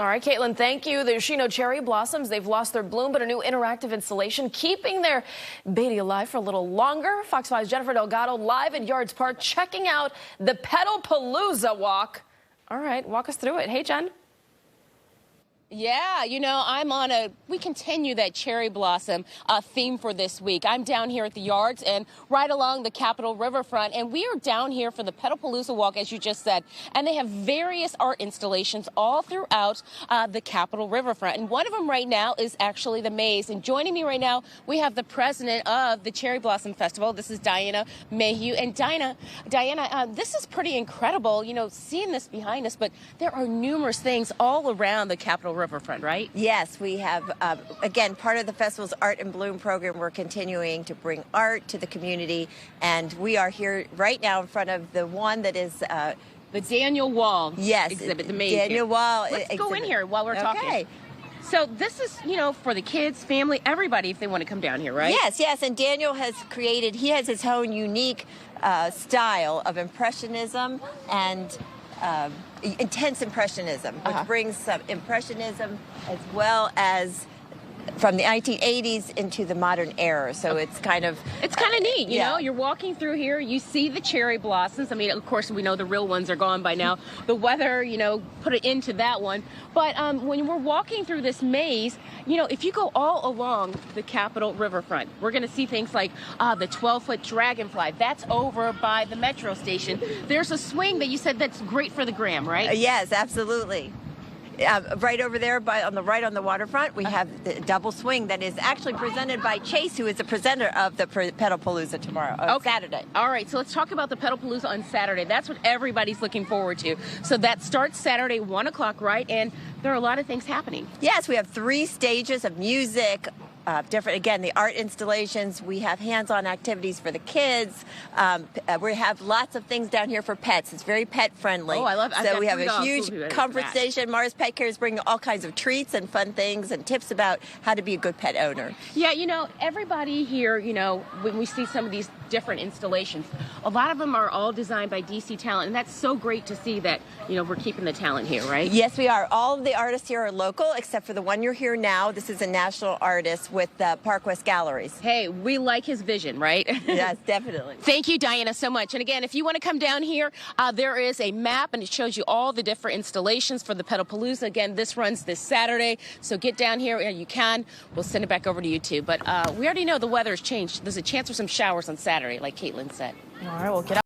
All right, Caitlin, thank you. The Yoshino cherry blossoms, they've lost their bloom, but a new interactive installation keeping their baby alive for a little longer. Fox 5's Jennifer Delgado live at Yards Park checking out the Petalpalooza Walk. All right, walk us through it. Hey, Jen. Yeah, we continue that cherry blossom theme for this week. I'm down here at the Yards and right along the Capitol Riverfront, and we are down here for the Petalpalooza Walk, as you just said, and they have various art installations all throughout the Capitol Riverfront, and one of them right now is actually the maze, and joining me right now, we have the president of the Cherry Blossom Festival. This is Diana Mayhew, and Diana, this is pretty incredible, seeing this behind us, but there are numerous things all around the Capitol Riverfront, right? Yes, we have, again, part of the festival's Art in Bloom program. We're continuing to bring art to the community, and we are here right now in front of the one that is the Daniel Wall exhibit, the maze Daniel Wall Let's exhibit. go in here while we're talking. So this is, for the kids, family, everybody, if they want to come down here, right? Yes, and Daniel has created, he has his own unique style of impressionism and intense impressionism, which brings some impressionism as well as from the 1980s into the modern era. So it's kind of neat, you know. You're walking through here, you see the cherry blossoms. I mean, of course, we know the real ones are gone by now. The weather, put it into that one. But when we're walking through this maze, if you go all along the Capitol Riverfront, we're going to see things like the 12-foot dragonfly. That's over by the metro station. There's a swing that you said that's great for the gram, right? Yes, absolutely. Right over there on the waterfront, we have the double swing that is actually presented by Chase, who is the presenter of the Petalpalooza tomorrow, Saturday. All right, so let's talk about the Petalpalooza on Saturday. That's what everybody's looking forward to. So that starts Saturday, 1 o'clock, right? And there are a lot of things happening. Yes, we have 3 stages of music, the art installations. We have hands-on activities for the kids. We have lots of things down here for pets. It's very pet-friendly. Oh, I love it. So we have a huge comfort station. Mars Pet Care is bringing all kinds of treats and fun things and tips about how to be a good pet owner. Yeah, everybody here, when we see some of these different installations, a lot of them are all designed by DC talent, and that's so great to see that, we're keeping the talent here, right? Yes, we are. All of the artists here are local, except for the one you're here now. This is a national artist with the Park West Galleries. Hey, we like his vision, right? Yes, definitely. Thank you, Diana, so much. And again, if you want to come down here, there is a map, and it shows you all the different installations for the Petalpalooza. Again, this runs this Saturday, so get down here and you can. We'll send it back over to you, too. But we already know the weather's changed. There's a chance for some showers on Saturday, like Caitlin said. All right, we'll get out.